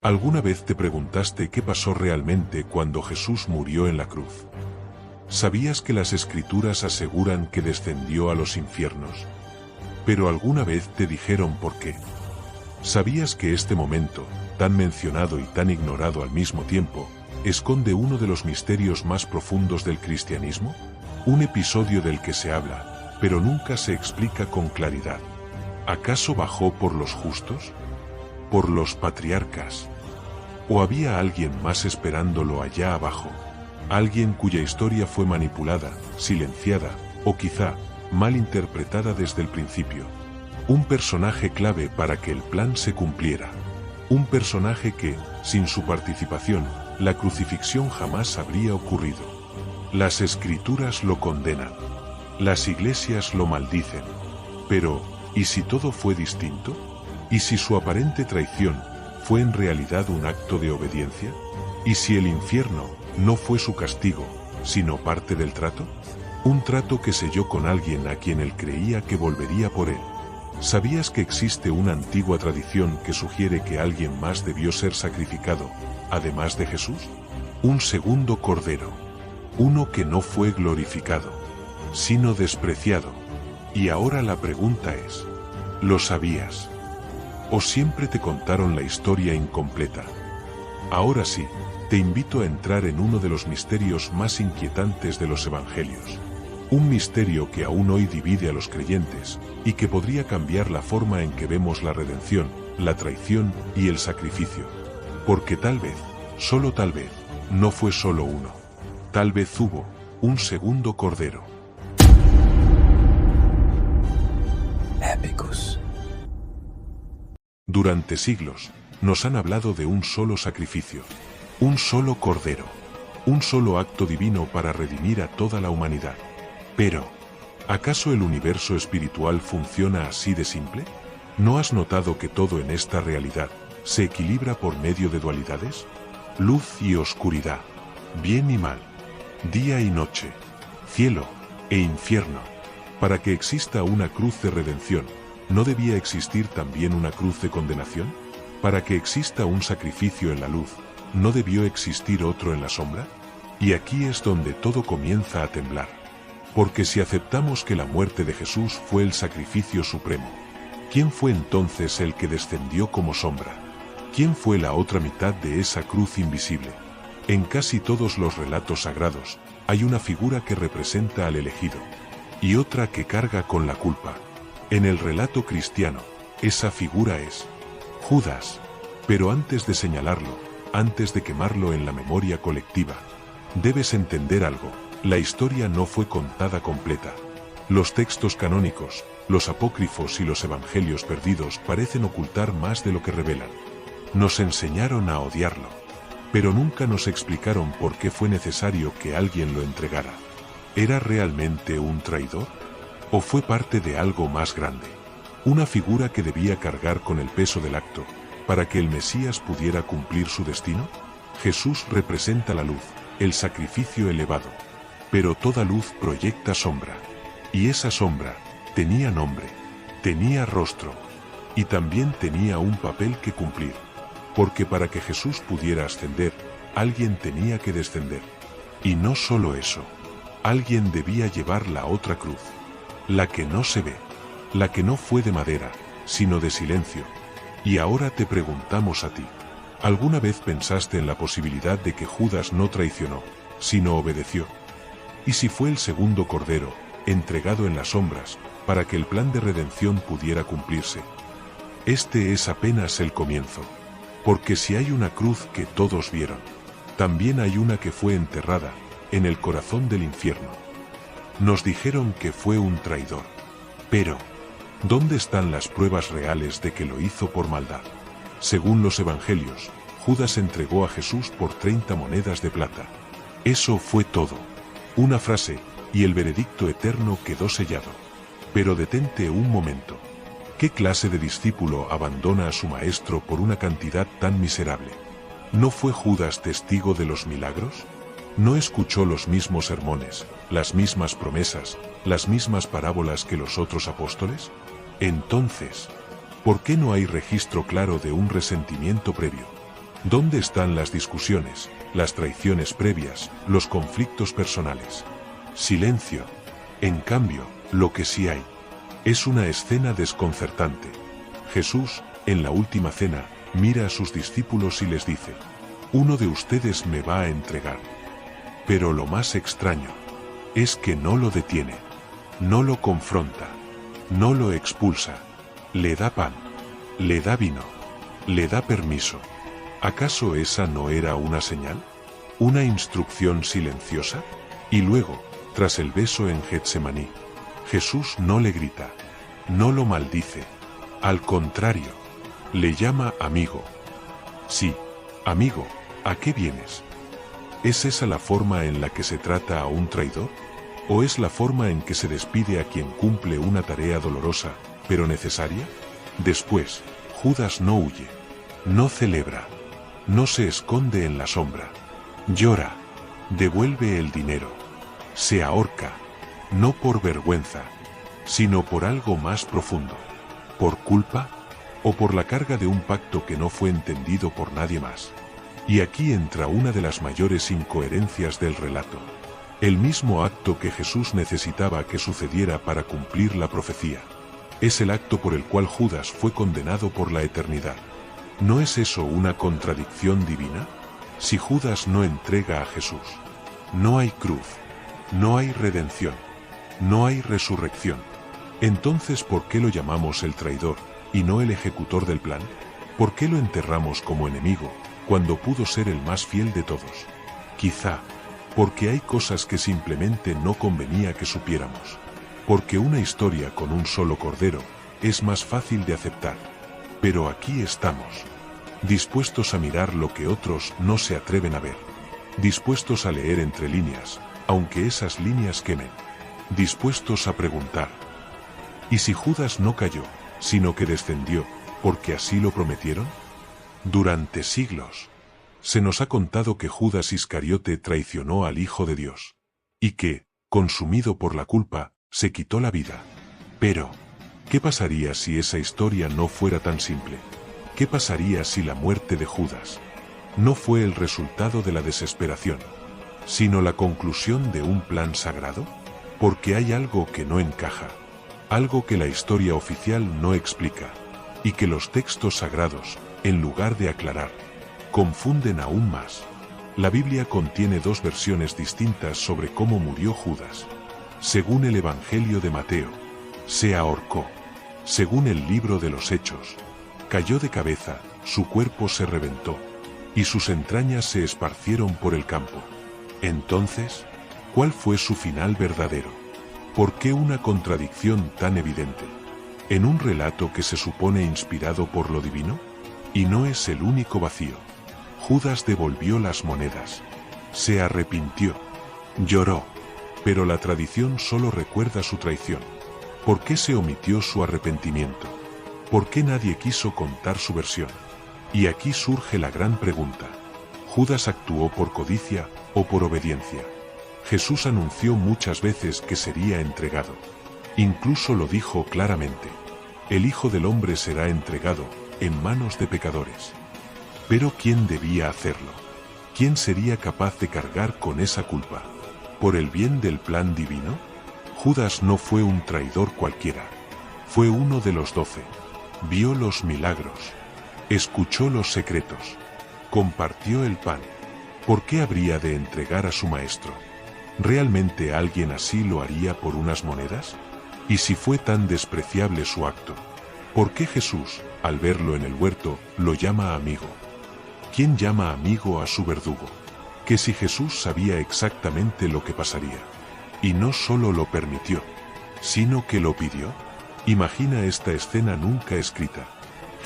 ¿Alguna vez te preguntaste qué pasó realmente cuando Jesús murió en la cruz? ¿Sabías que las Escrituras aseguran que descendió a los infiernos? ¿Pero alguna vez te dijeron por qué? ¿Sabías que este momento, tan mencionado y tan ignorado al mismo tiempo, esconde uno de los misterios más profundos del cristianismo? Un episodio del que se habla, pero nunca se explica con claridad. ¿Acaso bajó por los justos? ¿Por los patriarcas? ¿O había alguien más esperándolo allá abajo? Alguien cuya historia fue manipulada, silenciada, o quizá, mal interpretada desde el principio. Un personaje clave para que el plan se cumpliera. Un personaje que, sin su participación, la crucifixión jamás habría ocurrido. Las Escrituras lo condenan. Las iglesias lo maldicen. Pero, ¿y si todo fue distinto? ¿Y si su aparente traición fue en realidad un acto de obediencia? ¿Y si el infierno no fue su castigo, sino parte del trato? Un trato que selló con alguien a quien él creía que volvería por él. ¿Sabías que existe una antigua tradición que sugiere que alguien más debió ser sacrificado, además de Jesús? Un segundo cordero. Uno que no fue glorificado, sino despreciado. Y ahora la pregunta es, ¿lo sabías? ¿O siempre te contaron la historia incompleta? Ahora sí, te invito a entrar en uno de los misterios más inquietantes de los evangelios. Un misterio que aún hoy divide a los creyentes, y que podría cambiar la forma en que vemos la redención, la traición y el sacrificio. Porque tal vez, solo tal vez, no fue solo uno. Tal vez hubo un segundo cordero. Épicos. Durante siglos, nos han hablado de un solo sacrificio, un solo cordero, un solo acto divino para redimir a toda la humanidad. Pero, ¿acaso el universo espiritual funciona así de simple? ¿No has notado que todo en esta realidad se equilibra por medio de dualidades? Luz y oscuridad, bien y mal, día y noche, cielo e infierno. Para que exista una cruz de redención, ¿no debía existir también una cruz de condenación? Para que exista un sacrificio en la luz, ¿no debió existir otro en la sombra? Y aquí es donde todo comienza a temblar. Porque si aceptamos que la muerte de Jesús fue el sacrificio supremo, ¿quién fue entonces el que descendió como sombra? ¿Quién fue la otra mitad de esa cruz invisible? En casi todos los relatos sagrados, hay una figura que representa al elegido, y otra que carga con la culpa. En el relato cristiano, esa figura es Judas. Pero antes de señalarlo, antes de quemarlo en la memoria colectiva, debes entender algo: la historia no fue contada completa. Los textos canónicos, los apócrifos y los evangelios perdidos parecen ocultar más de lo que revelan. Nos enseñaron a odiarlo, pero nunca nos explicaron por qué fue necesario que alguien lo entregara. ¿Era realmente un traidor? ¿O fue parte de algo más grande? Una figura que debía cargar con el peso del acto, para que el Mesías pudiera cumplir su destino. Jesús representa la luz, el sacrificio elevado. Pero toda luz proyecta sombra. Y esa sombra tenía nombre, tenía rostro, y también tenía un papel que cumplir. Porque para que Jesús pudiera ascender, alguien tenía que descender. Y no solo eso, alguien debía llevar la otra cruz. La que no se ve, la que no fue de madera, sino de silencio. Y ahora te preguntamos a ti, ¿alguna vez pensaste en la posibilidad de que Judas no traicionó, sino obedeció? ¿Y si fue el segundo cordero, entregado en las sombras, para que el plan de redención pudiera cumplirse? Este es apenas el comienzo. Porque si hay una cruz que todos vieron, también hay una que fue enterrada, en el corazón del infierno. Nos dijeron que fue un traidor. Pero, ¿dónde están las pruebas reales de que lo hizo por maldad? Según los evangelios, Judas entregó a Jesús por 30 monedas de plata. Eso fue todo. Una frase, y el veredicto eterno quedó sellado. Pero detente un momento. ¿Qué clase de discípulo abandona a su maestro por una cantidad tan miserable? ¿No fue Judas testigo de los milagros? ¿No escuchó los mismos sermones, las mismas promesas, las mismas parábolas que los otros apóstoles? Entonces, ¿por qué no hay registro claro de un resentimiento previo? ¿Dónde están las discusiones, las traiciones previas, los conflictos personales? Silencio. En cambio, lo que sí hay es una escena desconcertante. Jesús, en la última cena, mira a sus discípulos y les dice: uno de ustedes me va a entregar. Pero lo más extraño es que no lo detiene, no lo confronta, no lo expulsa, le da pan, le da vino, le da permiso. ¿Acaso esa no era una señal? ¿Una instrucción silenciosa? Y luego, tras el beso en Getsemaní, Jesús no le grita, no lo maldice, al contrario, le llama amigo. Sí, amigo, ¿a qué vienes? ¿Es esa la forma en la que se trata a un traidor? ¿O es la forma en que se despide a quien cumple una tarea dolorosa, pero necesaria? Después, Judas no huye, no celebra, no se esconde en la sombra, llora, devuelve el dinero, se ahorca, no por vergüenza, sino por algo más profundo, por culpa, o por la carga de un pacto que no fue entendido por nadie más. Y aquí entra una de las mayores incoherencias del relato. El mismo acto que Jesús necesitaba que sucediera para cumplir la profecía, es el acto por el cual Judas fue condenado por la eternidad. ¿No es eso una contradicción divina? Si Judas no entrega a Jesús, no hay cruz, no hay redención, no hay resurrección. Entonces, ¿por qué lo llamamos el traidor y no el ejecutor del plan? ¿Por qué lo enterramos como enemigo cuando pudo ser el más fiel de todos? Quizá porque hay cosas que simplemente no convenía que supiéramos. Porque una historia con un solo cordero es más fácil de aceptar. Pero aquí estamos, dispuestos a mirar lo que otros no se atreven a ver, dispuestos a leer entre líneas, aunque esas líneas quemen, dispuestos a preguntar. ¿Y si Judas no cayó, sino que descendió, porque así lo prometieron? Durante siglos se nos ha contado que Judas Iscariote traicionó al Hijo de Dios, y que, consumido por la culpa, se quitó la vida. Pero, ¿qué pasaría si esa historia no fuera tan simple? ¿Qué pasaría si la muerte de Judas no fue el resultado de la desesperación, sino la conclusión de un plan sagrado? Porque hay algo que no encaja, algo que la historia oficial no explica, y que los textos sagrados, en lugar de aclarar, confunden aún más. La Biblia contiene dos versiones distintas sobre cómo murió Judas. Según el Evangelio de Mateo, se ahorcó. Según el libro de los Hechos, cayó de cabeza, su cuerpo se reventó, y sus entrañas se esparcieron por el campo. Entonces, ¿cuál fue su final verdadero? ¿Por qué una contradicción tan evidente en un relato que se supone inspirado por lo divino? Y no es el único vacío. Judas devolvió las monedas, se arrepintió, lloró, pero la tradición solo recuerda su traición. ¿Por qué se omitió su arrepentimiento? ¿Por qué nadie quiso contar su versión? Y aquí surge la gran pregunta: ¿Judas actuó por codicia o por obediencia? Jesús anunció muchas veces que sería entregado. Incluso lo dijo claramente: el Hijo del Hombre será entregado en manos de pecadores. Pero ¿quién debía hacerlo? ¿Quién sería capaz de cargar con esa culpa? ¿Por el bien del plan divino? Judas no fue un traidor cualquiera. Fue uno de los 12. Vio los milagros. Escuchó los secretos. Compartió el pan. ¿Por qué habría de entregar a su maestro? ¿Realmente alguien así lo haría por unas monedas? Y si fue tan despreciable su acto, ¿por qué Jesús, al verlo en el huerto, lo llama amigo? ¿Quién llama amigo a su verdugo? Que si Jesús sabía exactamente lo que pasaría, y no solo lo permitió, sino que lo pidió. Imagina esta escena nunca escrita.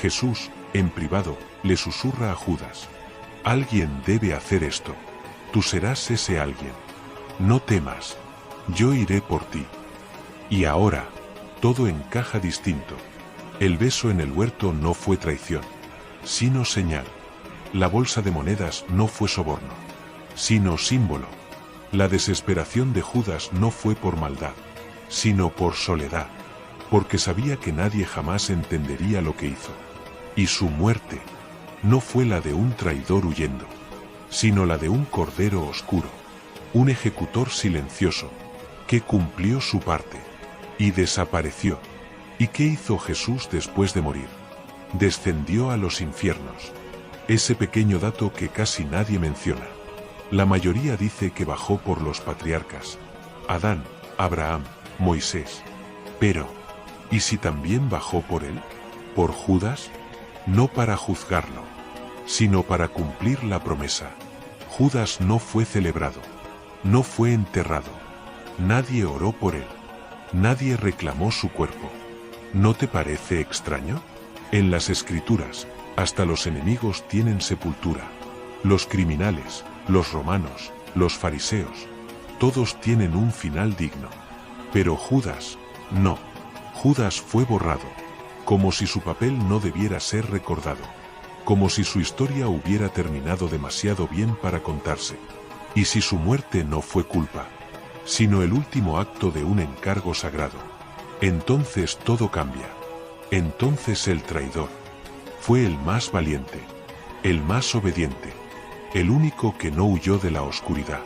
Jesús, en privado, le susurra a Judas: alguien debe hacer esto. Tú serás ese alguien. No temas. Yo iré por ti. Y ahora, todo encaja distinto. El beso en el huerto no fue traición, sino señal. La bolsa de monedas no fue soborno, sino símbolo. La desesperación de Judas no fue por maldad, sino por soledad, porque sabía que nadie jamás entendería lo que hizo. Y su muerte no fue la de un traidor huyendo, sino la de un cordero oscuro, un ejecutor silencioso, que cumplió su parte, y desapareció. ¿Y qué hizo Jesús después de morir? Descendió a los infiernos. Ese pequeño dato que casi nadie menciona. La mayoría dice que bajó por los patriarcas, Adán, Abraham, Moisés. Pero, ¿y si también bajó por él? ¿Por Judas? No para juzgarlo, sino para cumplir la promesa. Judas no fue celebrado, no fue enterrado, nadie oró por él, nadie reclamó su cuerpo. ¿No te parece extraño? En las Escrituras, hasta los enemigos tienen sepultura. Los criminales, los romanos, los fariseos, todos tienen un final digno. Pero Judas, no. Judas fue borrado, como si su papel no debiera ser recordado, como si su historia hubiera terminado demasiado bien para contarse. Y si su muerte no fue culpa, sino el último acto de un encargo sagrado, entonces todo cambia. Entonces el traidor fue el más valiente, el más obediente, el único que no huyó de la oscuridad,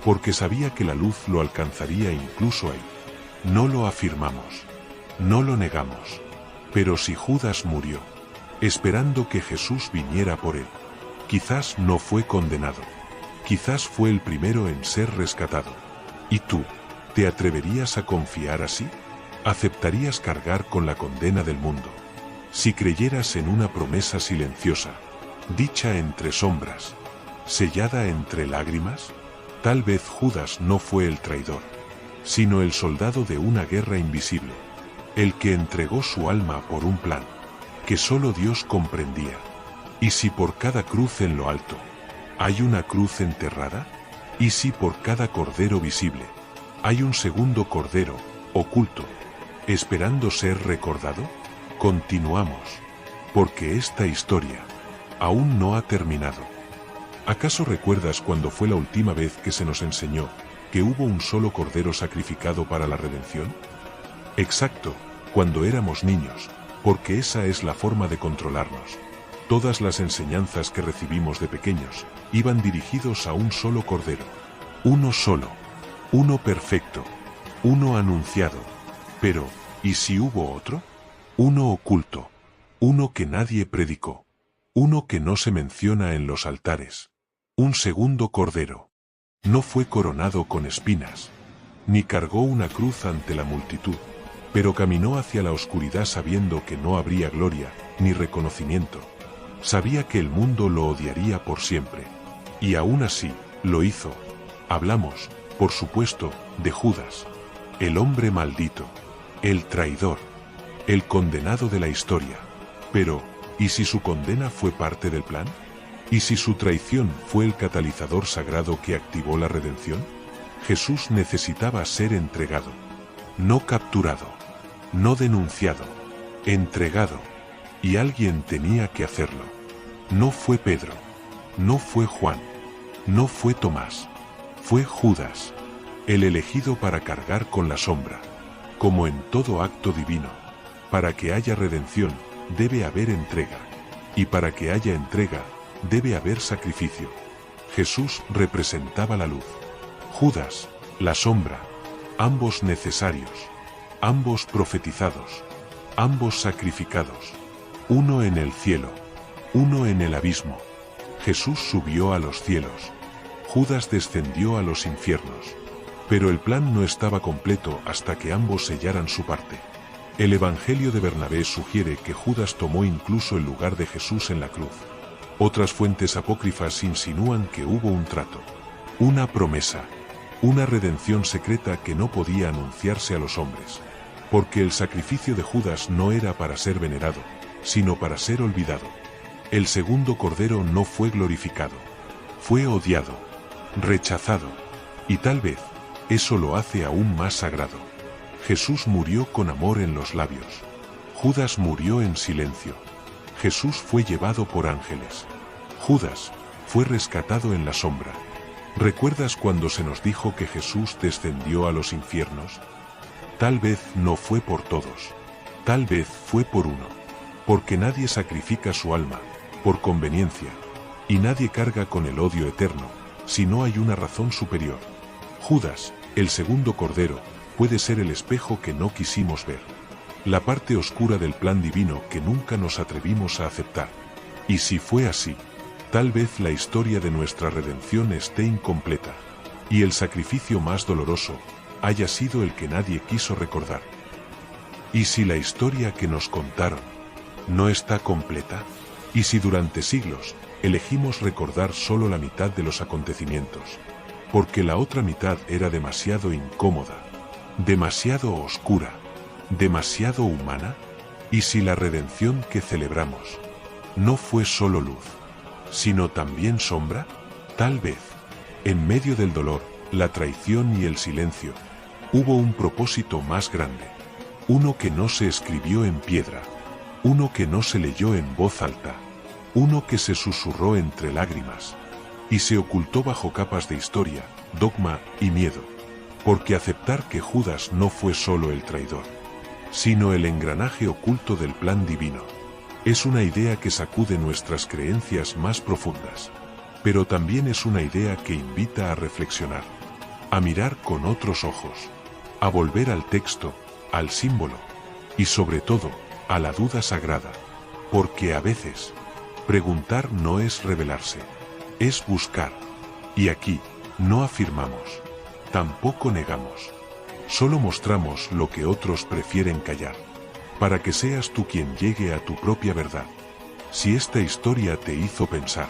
porque sabía que la luz lo alcanzaría incluso ahí. No lo afirmamos, no lo negamos, pero si Judas murió, esperando que Jesús viniera por él, quizás no fue condenado, quizás fue el primero en ser rescatado. ¿Y tú, te atreverías a confiar así? ¿Aceptarías cargar con la condena del mundo? Si creyeras en una promesa silenciosa, dicha entre sombras, sellada entre lágrimas, tal vez Judas no fue el traidor, sino el soldado de una guerra invisible, el que entregó su alma por un plan que solo Dios comprendía. ¿Y si por cada cruz en lo alto hay una cruz enterrada? ¿Y si por cada cordero visible hay un segundo cordero oculto, esperando ser recordado? Continuamos, porque esta historia aún no ha terminado. ¿Acaso recuerdas cuándo fue la última vez que se nos enseñó que hubo un solo cordero sacrificado para la redención? Exacto, cuando éramos niños, porque esa es la forma de controlarnos. Todas las enseñanzas que recibimos de pequeños iban dirigidos a un solo cordero. Uno solo, uno perfecto, uno anunciado. Pero, ¿y si hubo otro? Uno oculto, uno que nadie predicó, uno que no se menciona en los altares. Un segundo cordero. No fue coronado con espinas, ni cargó una cruz ante la multitud, pero caminó hacia la oscuridad sabiendo que no habría gloria, ni reconocimiento. Sabía que el mundo lo odiaría por siempre. Y aún así, lo hizo. Hablamos, por supuesto, de Judas, el hombre maldito, el traidor, el condenado de la historia. Pero, ¿y si su condena fue parte del plan? ¿Y si su traición fue el catalizador sagrado que activó la redención? Jesús necesitaba ser entregado, no capturado, no denunciado, entregado, y alguien tenía que hacerlo. No fue Pedro, no fue Juan, no fue Tomás, fue Judas, el elegido para cargar con la sombra. Como en todo acto divino, para que haya redención, debe haber entrega, y para que haya entrega, debe haber sacrificio. Jesús representaba la luz, Judas, la sombra, ambos necesarios, ambos profetizados, ambos sacrificados, uno en el cielo, uno en el abismo. Jesús subió a los cielos, Judas descendió a los infiernos. Pero el plan no estaba completo hasta que ambos sellaran su parte. El Evangelio de Bernabé sugiere que Judas tomó incluso el lugar de Jesús en la cruz. Otras fuentes apócrifas insinúan que hubo un trato, una promesa, una redención secreta que no podía anunciarse a los hombres, porque el sacrificio de Judas no era para ser venerado, sino para ser olvidado. El segundo cordero no fue glorificado, fue odiado, rechazado, y tal vez eso lo hace aún más sagrado. Jesús murió con amor en los labios. Judas murió en silencio. Jesús fue llevado por ángeles. Judas fue rescatado en la sombra. ¿Recuerdas cuando se nos dijo que Jesús descendió a los infiernos? Tal vez no fue por todos. Tal vez fue por uno. Porque nadie sacrifica su alma, por conveniencia, y nadie carga con el odio eterno, si no hay una razón superior. Judas, el segundo cordero, puede ser el espejo que no quisimos ver, la parte oscura del plan divino que nunca nos atrevimos a aceptar. Y si fue así, tal vez la historia de nuestra redención esté incompleta, y el sacrificio más doloroso haya sido el que nadie quiso recordar. ¿Y si la historia que nos contaron no está completa? ¿Y si durante siglos elegimos recordar solo la mitad de los acontecimientos, porque la otra mitad era demasiado incómoda, demasiado oscura, demasiado humana? ¿Y si la redención que celebramos no fue solo luz, sino también sombra? Tal vez, en medio del dolor, la traición y el silencio, hubo un propósito más grande, uno que no se escribió en piedra, uno que no se leyó en voz alta, uno que se susurró entre lágrimas, y se ocultó bajo capas de historia, dogma y miedo, porque aceptar que Judas no fue solo el traidor, sino el engranaje oculto del plan divino, es una idea que sacude nuestras creencias más profundas, pero también es una idea que invita a reflexionar, a mirar con otros ojos, a volver al texto, al símbolo, y sobre todo, a la duda sagrada, porque a veces, preguntar no es revelarse, es buscar, y aquí, no afirmamos, tampoco negamos, solo mostramos lo que otros prefieren callar, para que seas tú quien llegue a tu propia verdad. Si esta historia te hizo pensar,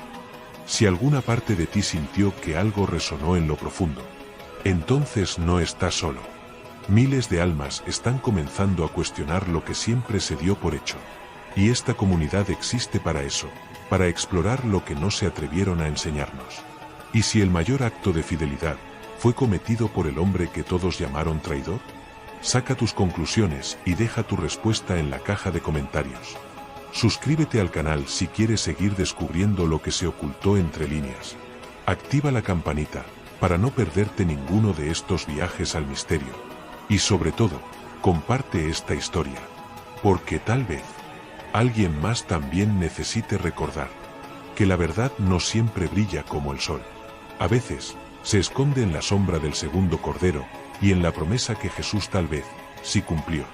si alguna parte de ti sintió que algo resonó en lo profundo, entonces no estás solo. Miles de almas están comenzando a cuestionar lo que siempre se dio por hecho. Y esta comunidad existe para eso, para explorar lo que no se atrevieron a enseñarnos. ¿Y si el mayor acto de fidelidad fue cometido por el hombre que todos llamaron traidor? Saca tus conclusiones y deja tu respuesta en la caja de comentarios. Suscríbete al canal si quieres seguir descubriendo lo que se ocultó entre líneas. Activa la campanita para no perderte ninguno de estos viajes al misterio. Y sobre todo, comparte esta historia, porque tal vez alguien más también necesite recordar que la verdad no siempre brilla como el sol. A veces, se esconde en la sombra del segundo cordero y en la promesa que Jesús tal vez sí cumplió.